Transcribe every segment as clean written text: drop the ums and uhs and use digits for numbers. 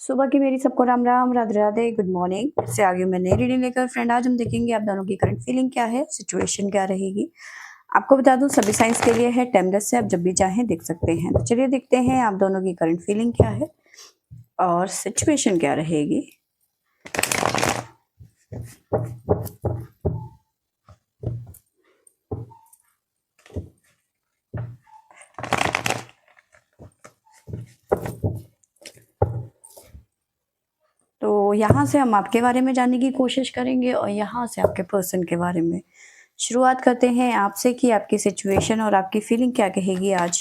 सुबह की मेरी सबको राम राम, राधे राधे, गुड मॉर्निंग। से आगे मैं नई रीडिंग लेकर फ्रेंड आज हम देखेंगे आप दोनों की करंट फीलिंग क्या है, सिचुएशन क्या रहेगी। आपको बता दूं सभी साइंस के लिए है टाइमलेस से, आप जब भी चाहें देख सकते हैं। तो चलिए देखते हैं आप दोनों की करंट फीलिंग क्या है और सिचुएशन क्या रहेगी। तो यहाँ से हम आपके बारे में जानने की कोशिश करेंगे और यहाँ से आपके पर्सन के बारे में। शुरुआत करते हैं आपसे कि आपकी सिचुएशन और आपकी फीलिंग क्या कहेगी आज।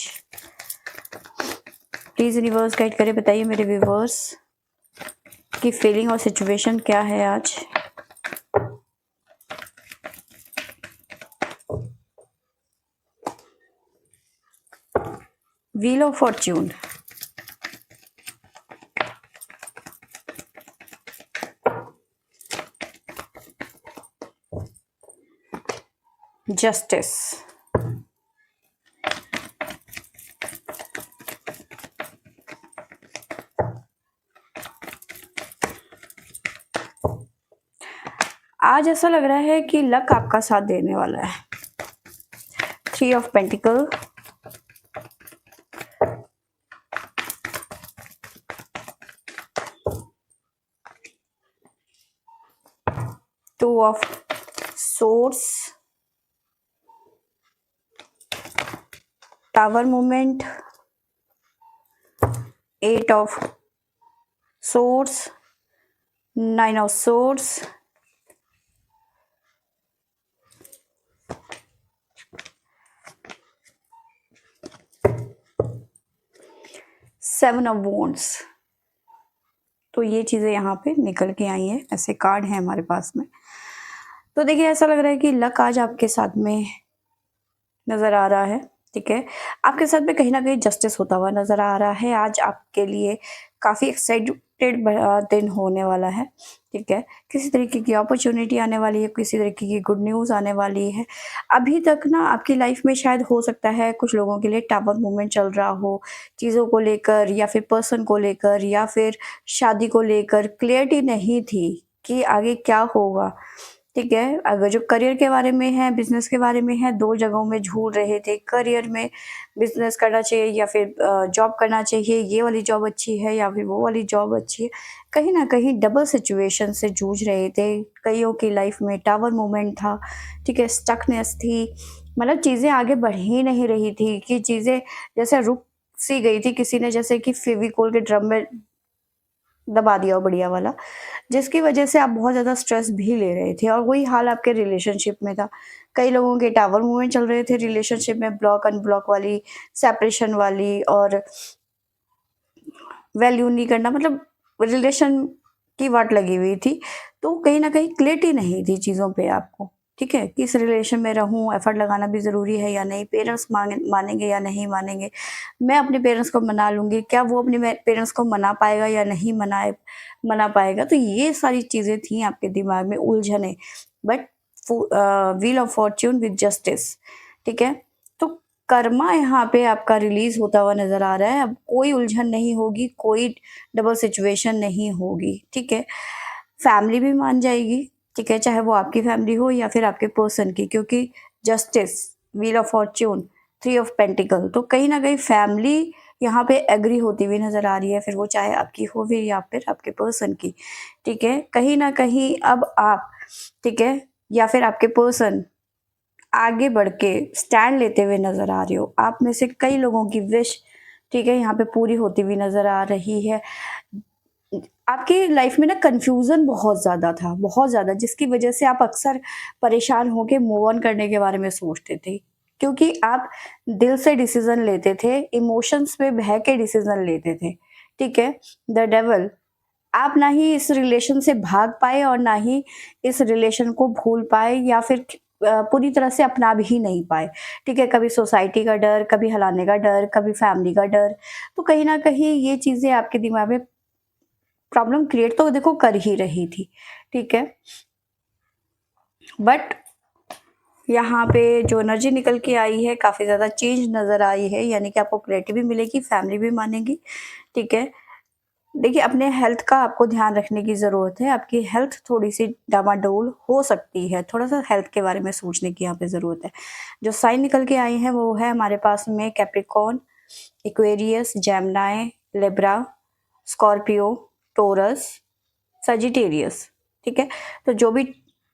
प्लीज यूनिवर्स गाइड करें, बताइए मेरे व्यूवर्स की फीलिंग और सिचुएशन क्या है आज। व्हील ऑफ फॉर्च्यून, जस्टिस, आज ऐसा लग रहा है कि लक आपका साथ देने वाला है। 3 of pentacle, two of source, tower movement, 8 of source, 9 of source, seven of wands. तो ये चीजें यहाँ पे निकल के आई हैं, ऐसे कार्ड हैं हमारे पास में। तो देखिए ऐसा लग रहा है कि लक आज आपके साथ में नजर आ रहा है। ठीक है, आपके साथ में कहीं ना कहीं जस्टिस होता हुआ नजर आ रहा है। आज आपके लिए काफी एक्साइटेड दिन होने वाला है। ठीक है, किसी तरीके की अपॉर्चुनिटी आने वाली है, किसी तरीके की गुड न्यूज आने वाली है। अभी तक ना आपकी लाइफ में शायद हो सकता है कुछ लोगों के लिए टावर मूवमेंट चल रहा हो, चीज़ों को लेकर या फिर पर्सन को लेकर या फिर शादी को लेकर क्लियरिटी नहीं थी कि आगे क्या होगा। ठीक है, अगर जो करियर के बारे में है, बिजनेस के बारे में है, दो जगहों में झूल रहे थे। करियर में बिजनेस करना चाहिए या फिर जॉब करना चाहिए, ये वाली जॉब अच्छी है या फिर वो वाली जॉब अच्छी है। कहीं ना कहीं डबल सिचुएशन से जूझ रहे थे। कईयों की लाइफ में टावर मूवमेंट था। ठीक है, स्टकनेस थी, मतलब चीज़ें आगे बढ़ ही नहीं रही थी, कि चीज़ें जैसे रुक सी गई थी। किसी ने जैसे कि फेविकोल के ड्रम में दबा दिया हो बढ़िया वाला, जिसकी वजह से आप बहुत ज़्यादा स्ट्रेस भी ले रहे थे। और वही हाल आपके रिलेशनशिप में था। कई लोगों के टावर मूवमेंट चल रहे थे रिलेशनशिप में, ब्लॉक अनब्लॉक वाली, सेपरेशन वाली, और वैल्यू नहीं करना, मतलब रिलेशन की वाट लगी हुई थी। तो कहीं ना कहीं क्लियरिटी नहीं थी चीज़ों पे आपको। ठीक है, किस रिलेशन में रहूं, एफर्ट लगाना भी ज़रूरी है या नहीं, पेरेंट्स मानेंगे या नहीं मानेंगे, मैं अपने पेरेंट्स को मना लूँगी, क्या वो अपने पेरेंट्स को मना पाएगा या नहीं मना पाएगा। तो ये सारी चीज़ें थी आपके दिमाग में, उलझने। But wheel of fortune with justice. ठीक है, तो कर्मा यहाँ पे आपका रिलीज होता हुआ नजर आ रहा है। अब कोई उलझन नहीं होगी, कोई डबल सिचुएशन नहीं होगी। ठीक है, फैमिली भी मान जाएगी। ठीक है, चाहे वो आपकी फैमिली हो या फिर आपके पर्सन की, क्योंकि justice, wheel of Fortune, 3 of pentacle, तो कहीं ना कहीं फैमिली यहाँ पे एग्री होती हुई नजर आ रही है, फिर वो चाहे आपकी हो फिर या फिर आपके पर्सन की। ठीक है, कहीं ना कहीं अब आप, ठीक है, या फिर आपके पर्सन आगे बढ़ के स्टैंड लेते हुए नजर आ रहे हो। आप में से कई लोगों की विश, ठीक है, यहाँ पे पूरी होती हुई नजर आ रही है। आपकी लाइफ में ना कंफ्यूजन बहुत ज़्यादा था, बहुत ज़्यादा, जिसकी वजह से आप अक्सर परेशान होके मूव ऑन करने के बारे में सोचते थे, क्योंकि आप दिल से डिसीजन लेते थे, इमोशंस पे बह के डिसीजन लेते थे। ठीक है, द डेवल, आप ना ही इस रिलेशन से भाग पाए और ना ही इस रिलेशन को भूल पाए या फिर पूरी तरह से अपना भी नहीं पाए। ठीक है, कभी सोसाइटी का डर, कभी हिलाने का डर, कभी फैमिली का डर। तो कहीं ना कहीं ये चीज़ें आपके दिमाग में प्रॉब्लम क्रिएट तो देखो कर ही रही थी। ठीक है, बट यहाँ पे जो एनर्जी निकल के आई है, काफ़ी ज़्यादा चेंज नज़र आई है, यानी कि आपको क्लैरिटी भी मिलेगी, फैमिली भी मानेगी। ठीक है, देखिए अपने हेल्थ का आपको ध्यान रखने की ज़रूरत है। आपकी हेल्थ थोड़ी-सी डामाडोल हो सकती है, थोड़ा-सा हेल्थ के बारे में सोचने की यहाँ पे ज़रूरत है। जो साइन निकल के आए हैं वो है हमारे पास में Capricorn, Aquarius, Gemini, Libra, Scorpio, taurus, Sagittarius, ठीक है? तो जो भी,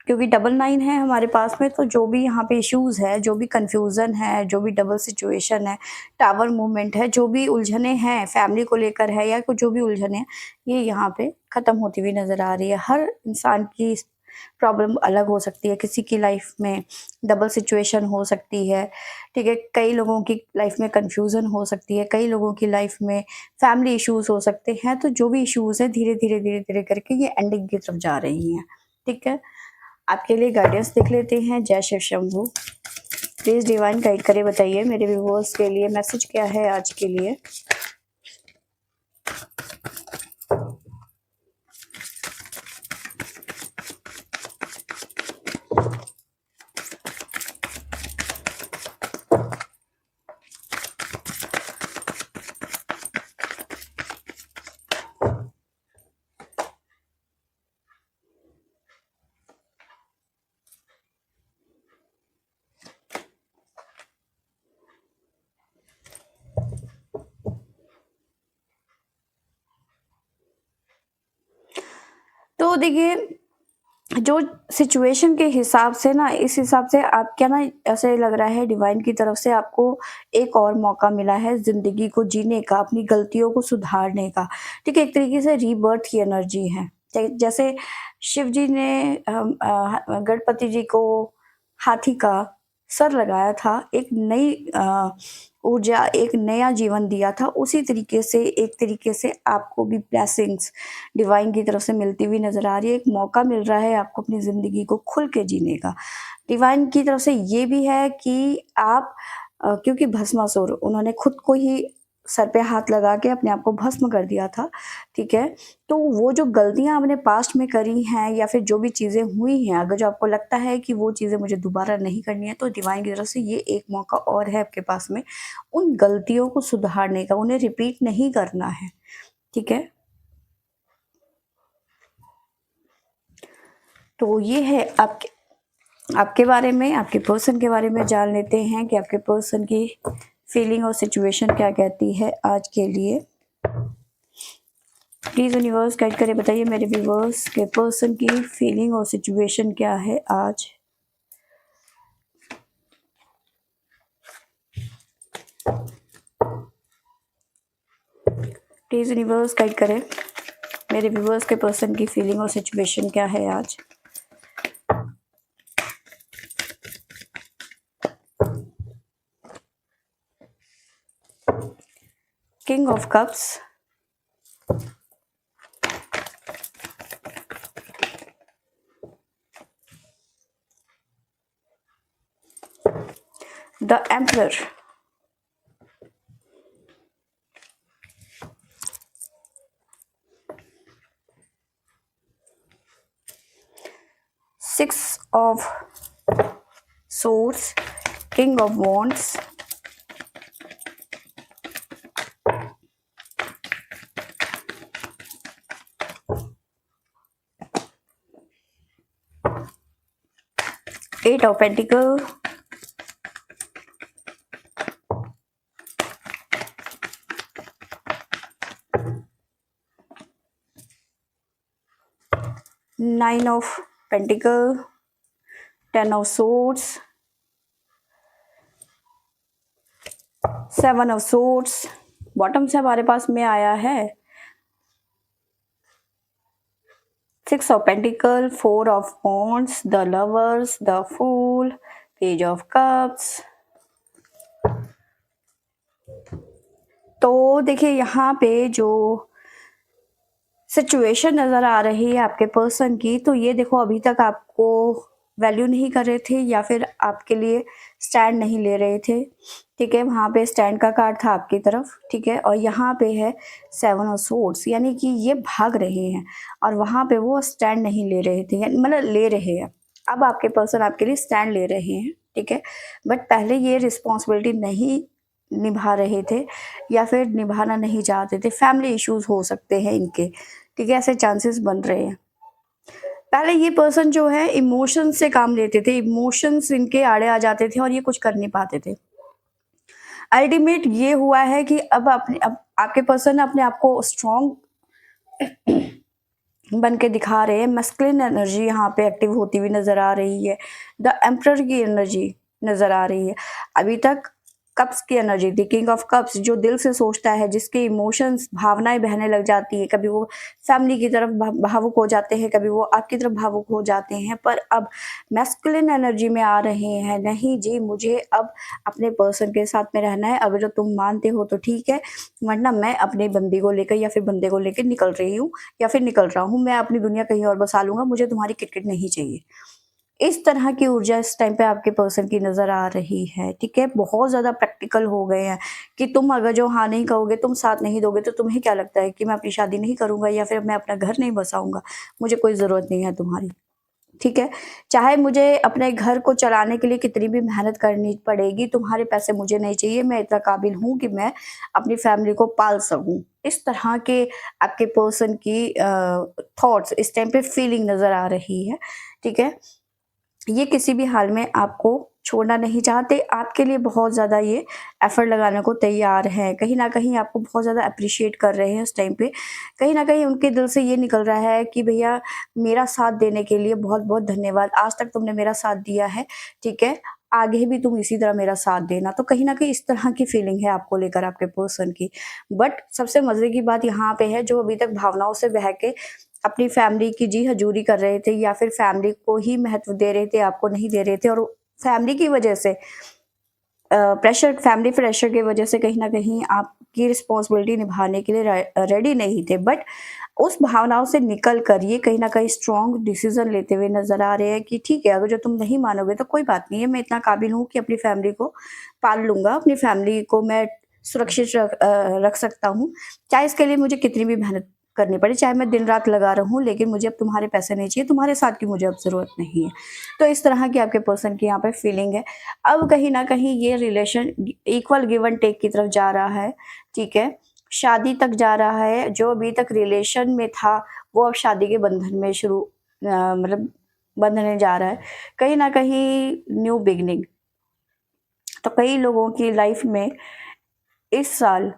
क्योंकि डबल 9 है हमारे पास में, तो जो भी यहाँ पे इश्यूज़ है, जो भी कन्फ्यूज़न है, जो भी डबल सिचुएशन है, टावर मूवमेंट है, जो भी उलझनें हैं फैमिली को लेकर है या कुछ जो भी उलझनें हैं, ये यहाँ पे ख़त्म होती हुई नज़र आ रही है। हर इंसान की प्रॉब्लम अलग हो सकती है, किसी की लाइफ में डबल सिचुएशन हो सकती है, ठीक है? कई लोगों की लाइफ में कन्फ्यूज़न हो सकती है, कई लोगों की लाइफ में फैमिली इश्यूज़ हो सकते हैं। तो जो भी इश्यूज़ हैं धीरे-धीरे, धीरे-धीरे करके ये एंडिंग की तरफ जा रही हैं, ठीक है? आपके लिए गाइडेंस देख लेते हैं। जय Shiv Shambhu. Please divine guide करें, बताइए मेरे व्यूअर्स के लिए मैसेज क्या है आज के लिए। तो देखिए, जो सिचुएशन के हिसाब से ना, इस हिसाब से आप क्या ना, ऐसे लग रहा है डिवाइन की तरफ से आपको एक और मौका मिला है ज़िंदगी को जीने का, अपनी गलतियों को सुधारने का, ठीक है? एक तरीके से रीबर्थ की एनर्जी है। जैसे शिव जी ने गणपति जी को हाथी का सर लगाया था, एक नई ऊर्जा, एक नया जीवन दिया था, उसी तरीके से एक तरीके से आपको भी ब्लेसिंग्स डिवाइन की तरफ से मिलती हुई नज़र आ रही है। एक मौका मिल रहा है आपको अपनी ज़िंदगी को खुल के जीने का। डिवाइन की तरफ से ये भी है कि आप क्योंकि भस्मासुर उन्होंने खुद को ही सर पे हाथ लगा के अपने आप को भस्म कर दिया था, ठीक है? तो वो जो गलतियाँ आपने पास्ट में करी हैं या फिर जो भी चीज़ें हुई हैं, अगर जो आपको लगता है कि वो चीज़ें मुझे दोबारा नहीं करनी है, तो डिवाइन की तरफ से ये एक मौका और है आपके पास में, उन गलतियों को सुधारने का, उन्हें रिपीट नहीं करना है, ठीक है? तो ये है आपके बारे में, आपके पर्सन के बारे में जान लेते हैं कि आपके पर्सन की फीलिंग और सिचुएशन क्या कहती है आज के लिए। प्लीज़ यूनिवर्स गाइड करें, बताइए मेरे व्यूवर्स के पर्सन की फीलिंग और सिचुएशन क्या है आज। प्लीज़ यूनिवर्स गाइड करें मेरे व्यूवर्स के पर्सन की फीलिंग और सिचुएशन क्या है आज। King of cups, the emperor, six of swords, king of wands, eight of pentacles, nine of pentacles, ten of swords, seven of swords, bottom से हमारे पास में आया है six of pentacle, four of wands, the lovers, the fool, page of cups. तो देखिए यहाँ पे जो सिचुएशन नज़र आ रही है आपके पर्सन की, तो ये देखो अभी तक आपको वैल्यू नहीं कर रहे थे या फिर आपके लिए स्टैंड नहीं ले रहे थे, ठीक है? वहाँ पे स्टैंड का कार्ड था आपकी तरफ, ठीक है? और यहाँ पे है सेवन ऑफ सोर्ड्स, यानी कि ये भाग रहे हैं और वहाँ पे वो स्टैंड नहीं ले रहे थे, मतलब ले रहे हैं। अब आपके पर्सन आपके लिए स्टैंड ले रहे हैं, ठीक है? बट पहले ये रिस्पॉन्सिबिलिटी नहीं निभा रहे थे या फिर निभाना नहीं चाहते थे। फैमिली इश्यूज हो सकते हैं इनके, ठीक है, ऐसे चांसेस बन रहे हैं। पहले ये पर्सन जो है इमोशंस से काम लेते थे, इमोशंस इनके आड़े आ जाते थे और ये कुछ कर नहीं पाते थे। अल्टीमेट ये हुआ है कि अब आपके पर्सन अपने आप को स्ट्रॉन्ग बन के दिखा रहे हैं। मस्कुलिन एनर्जी यहाँ पे एक्टिव होती हुई नज़र आ रही है। द एम्परर की एनर्जी नज़र आ रही है। अभी तक कप्स की एनर्जी थी, किंग ऑफ कप्स, जो दिल से सोचता है, जिसके इमोशंस भावनाएं बहने लग जाती है। कभी वो फैमिली की तरफ भावुक हो जाते हैं, कभी वो आपकी तरफ भावुक हो जाते हैं। पर अब मैस्कुलिन एनर्जी में आ रहे हैं, नहीं जी मुझे अब अपने पर्सन के साथ में रहना है, अगर तुम मानते हो तो ठीक है, वरना मैं अपने बंदी को लेकर या फिर बंदे को लेकर निकल रही हूँ या फिर निकल रहा हूँ। मैं अपनी दुनिया कहीं और बसा लूंगा, मुझे तुम्हारी किटकिट नहीं चाहिए। इस तरह की ऊर्जा इस टाइम पे आपके पर्सन की नज़र आ रही है, ठीक है। बहुत ज़्यादा प्रैक्टिकल हो गए हैं कि तुम अगर जो हाँ नहीं कहोगे, तुम साथ नहीं दोगे, तो तुम्हें क्या लगता है कि मैं अपनी शादी नहीं करूँगा या फिर मैं अपना घर नहीं बसाऊँगा? मुझे कोई ज़रूरत नहीं है तुम्हारी, ठीक है। चाहे मुझे अपने घर को चलाने के लिए कितनी भी मेहनत करनी पड़ेगी, तुम्हारे पैसे मुझे नहीं चाहिए, मैं इतना काबिल हूँ कि मैं अपनी फैमिली को पाल सकूँ। इस तरह के आपके पर्सन की थॉट्स इस टाइम पे फीलिंग नज़र आ रही है, ठीक है। ये किसी भी हाल में आपको छोड़ना नहीं चाहते, आपके लिए बहुत ज़्यादा ये एफर्ट लगाने को तैयार हैं। कहीं न कहीं आपको बहुत ज़्यादा एप्रिशिएट कर रहे हैं इस टाइम पे। कहीं न कहीं उनके दिल से ये निकल रहा है कि भैया मेरा साथ देने के लिए बहुत-बहुत धन्यवाद। आज तक तुमने मेरा साथ दिया है, ठीक है, आगे भी तुम इसी तरह मेरा साथ देना। तो कहीं न कहीं इस तरह की फीलिंग है आपको लेकर आपके पर्सन की। बट सबसे मज़े की बात यहाँ पे है, जो अभी तक भावनाओं से बह के अपनी फैमिली की जी हजूरी कर रहे थे या फिर फैमिली को ही महत्व दे रहे थे, आपको नहीं दे रहे थे, और फैमिली की वजह से प्रेशर, फैमिली प्रेशर की वजह से कहीं न कहीं आपकी रिस्पॉन्सिबिलिटी निभाने के लिए रेडी नहीं थे। बट उस भावनाओं से निकल कर ये कहीं न कहीं स्ट्रॉन्ग डिसीज़न लेते हुए नज़र आ रहे हैं कि ठीक है, अगर जो तुम नहीं मानोगे तो कोई बात नहीं है, मैं इतना काबिल हूँ कि अपनी फैमिली को पाल लूँगा, अपनी फैमिली को मैं सुरक्षित रख सकता हूँ। चाहे इसके लिए मुझे कितनी भी मेहनत करनी पड़े, चाहे मैं दिन-रात लगा रहूँ, लेकिन मुझे अब तुम्हारे पैसे नहीं चाहिए, तुम्हारे साथ की मुझे अब ज़रूरत नहीं है। तो इस तरह की आपके पर्सन की यहाँ पे फीलिंग है। अब कहीं न कहीं ये relation equal give and take की तरफ जा रहा है, ठीक है? शादी तक जा रहा है, जो अभी तक रिलेशन में था, वो अब शादी के बंधन में मतलब बंधने जा रहा है। कहीं न कहीं न्यू बिगिनिंग। तो कई लोगों की लाइफ में इस साल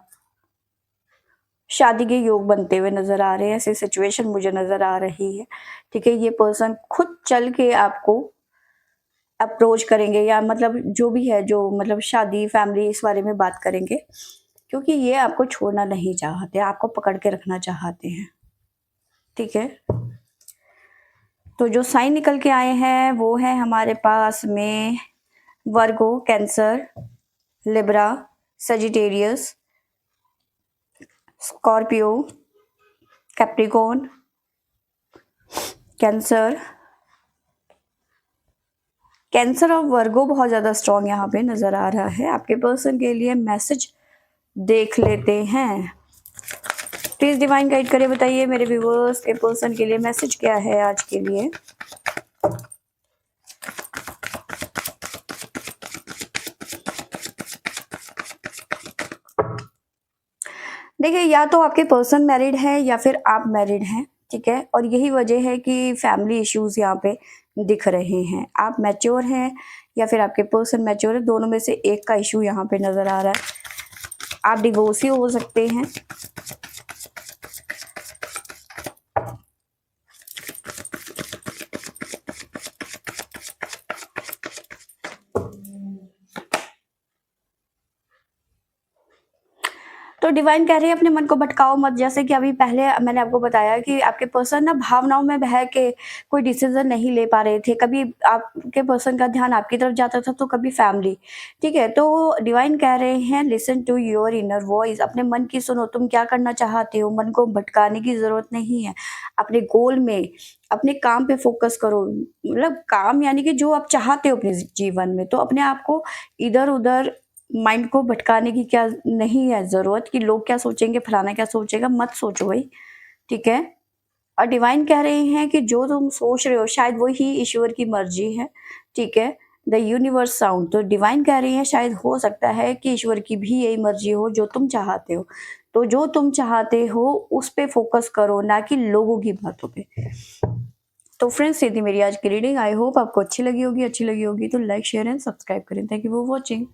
शादी के योग बनते हुए नज़र आ रहे हैं, ऐसी सिचुएशन मुझे नज़र आ रही है, ठीक है। ये पर्सन खुद चल के आपको अप्रोच करेंगे या मतलब जो भी है, जो मतलब शादी, फैमिली, इस बारे में बात करेंगे, क्योंकि ये आपको छोड़ना नहीं चाहते, आपको पकड़ के रखना चाहते हैं, ठीक है। तो जो साइन निकल के आए हैं वो है हमारे पास में Virgo, Cancer, Libra, Sagittarius, Scorpio, Capricorn, Cancer. Cancer और वर्गो बहुत ज़्यादा स्ट्रॉन्ग यहाँ पे नज़र आ रहा है। आपके पर्सन के लिए मैसेज देख लेते हैं। प्लीज़ डिवाइन गाइड करिए, बताइए मेरे व्यूअर्स के पर्सन के लिए मैसेज क्या है आज के लिए। देखिए, या तो आपके पर्सन मैरिड है या फिर आप मैरिड हैं, ठीक है, और यही वजह है कि फैमिली इश्यूज यहाँ पे दिख रहे हैं। आप मैच्योर हैं या फिर आपके पर्सन मैच्योर है, दोनों में से एक का इशू यहाँ पे नज़र आ रहा है। आप डिवोर्सी हो सकते हैं, तो डिवाइन कह रहे हैं अपने मन को भटकाओ मत। जैसे कि अभी पहले मैंने आपको बताया कि आपके पर्सन ना भावनाओं में बह के कोई डिसीजन नहीं ले पा रहे थे। कभी आपके पर्सन का ध्यान आपकी तरफ जाता था तो कभी फैमिली, ठीक है। तो डिवाइन कह रहे हैं listen to your inner voice, अपने मन की सुनो, तुम क्या करना चाहते हो। मन को भटकाने की ज़रूरत नहीं है, अपने गोल में, अपने काम पे फोकस करो। मतलब काम यानी कि जो आप चाहते हो अपने जीवन में, तो अपने आप को इधर-उधर माइंड को भटकाने की क्या नहीं है ज़रूरत कि लोग क्या सोचेंगे, फलाना क्या सोचेगा, मत सोचो भाई, ठीक है। डिवाइन कह रहे हैं कि जो तुम सोच रहे हो शायद वो ही ईश्वर की मर्जी है, ठीक है। The universe sound. तो डिवाइन कह रही हैं शायद हो सकता है कि ईश्वर की भी यही मर्जी हो जो तुम चाहते हो। तो जो तुम चाहते हो उस पे फोकस करो, ना कि लोगों की बातों पे। तो फ्रेंड्स, ये थी मेरी आज की रीडिंग। आई होप आपको अच्छी लगी होगी तो लाइक शेयर एंड सब्सक्राइब करें। Thank you for watching.